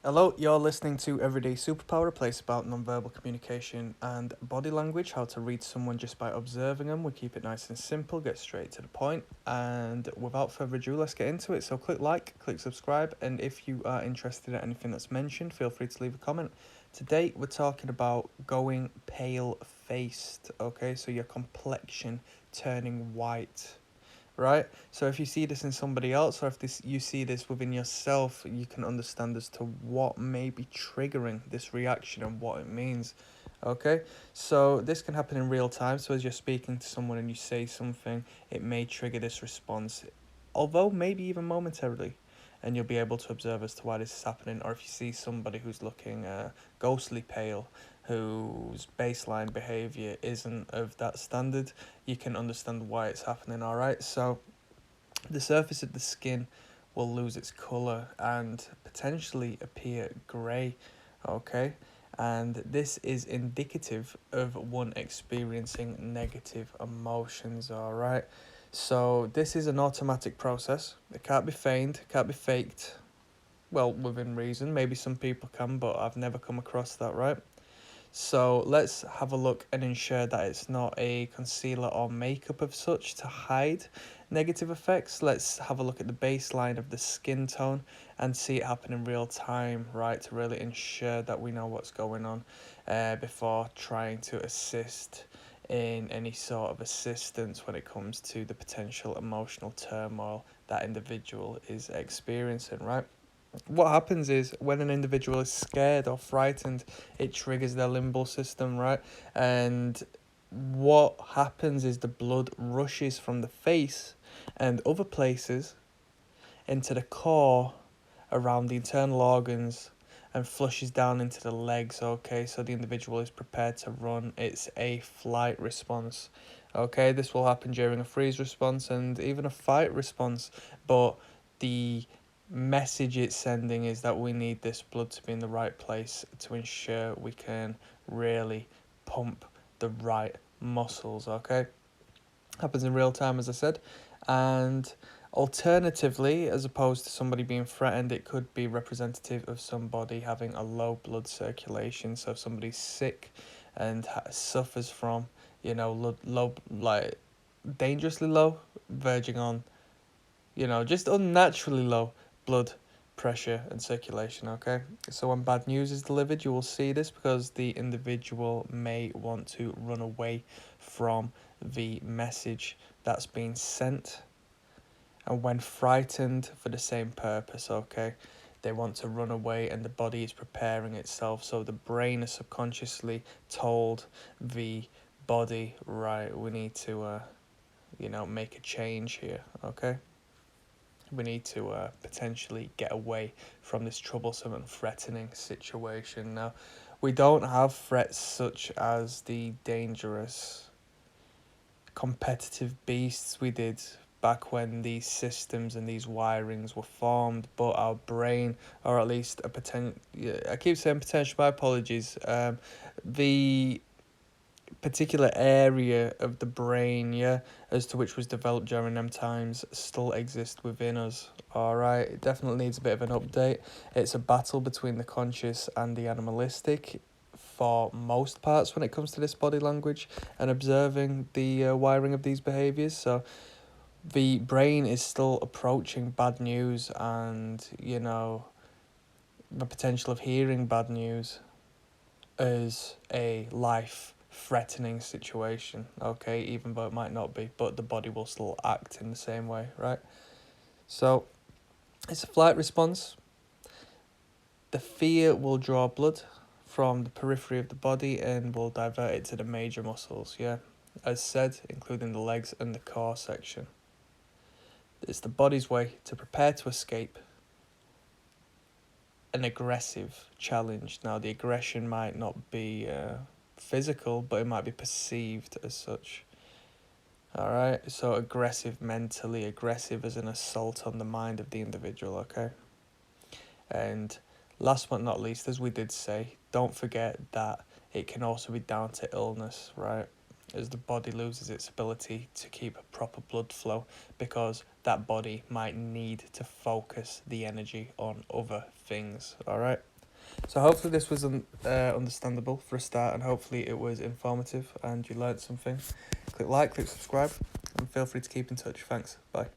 Hello, you're listening to Everyday Superpower, a place about nonverbal communication and body language, how to read someone just by observing them. We keep it nice and simple, get straight to the point, and without further ado, let's get into it. So click like, click subscribe, and if you are interested in anything that's mentioned, feel free to leave a comment. Today, we're talking about going pale-faced, okay? So your complexion turning white. Right, so if you see this in somebody else, or if you see this within yourself, you can understand as to what may be triggering this reaction and what it means. Okay, so this can happen in real time. So as you're speaking to someone and you say something, it may trigger this response, although maybe even momentarily, and you'll be able to observe as to why this is happening. Or if you see somebody who's looking ghostly pale, whose baseline behavior isn't of that standard, you can understand why it's happening. All right, so the surface of the skin will lose its color and potentially appear gray. Okay, and this is indicative of one experiencing negative emotions. All right, so this is an automatic process. It can't be feigned, can't be faked. Well, within reason, maybe some people can, but I've never come across that. Right, so let's have a look and ensure that it's not a concealer or makeup of such to hide negative effects. Let's have a look at the baseline of the skin tone and see it happen in real time, right, to really ensure that we know what's going on before trying to assist in any sort of assistance when it comes to the potential emotional turmoil that individual is experiencing, right? What happens is when an individual is scared or frightened, it triggers their limbal system, right? And what happens is the blood rushes from the face and other places into the core around the internal organs and flushes down into the legs. Okay, so the individual is prepared to run. It's a flight response. Okay, this will happen during a freeze response and even a fight response, but the message it's sending is that we need this blood to be in the right place to ensure we can really pump the right muscles. Okay, happens in real time, as I said. And alternatively, as opposed to somebody being threatened, it could be representative of somebody having a low blood circulation. So if somebody's sick and suffers from, low, like dangerously low, verging on, just unnaturally low blood pressure and circulation. Okay, so when bad news is delivered, you will see this because the individual may want to run away from the message that's being sent, and when frightened for the same purpose. Okay, they want to run away and the body is preparing itself, so the brain has subconsciously told the body, right, we need to make a change here. Okay, we need to potentially get away from this troublesome and threatening situation. Now, we don't have threats such as the dangerous competitive beasts we did back when these systems and these wirings were formed, but our brain, or at least a potential, I keep saying potential, my apologies, the particular area of the brain, as to which was developed during them times, still exist within us. All right, it definitely needs a bit of an update. It's a battle between the conscious and the animalistic for most parts when it comes to this body language and observing the wiring of these behaviors. So the brain is still approaching bad news and, the potential of hearing bad news as a life threatening situation, okay, even though it might not be, but the body will still act in the same way, right? So it's a flight response. The fear will draw blood from the periphery of the body and will divert it to the major muscles, as said, including the legs and the core section. It's the body's way to prepare to escape an aggressive challenge. Now, the aggression might not be physical, but it might be perceived as such. All right, so aggressive mentally, aggressive as an assault on the mind of the individual, okay? And last but not least, as we did say, don't forget that it can also be down to illness, right? As the body loses its ability to keep a proper blood flow because that body might need to focus the energy on other things, all right? So hopefully this was understandable for a start, and hopefully it was informative and you learnt something. Click like, click subscribe, and feel free to keep in touch. Thanks. Bye.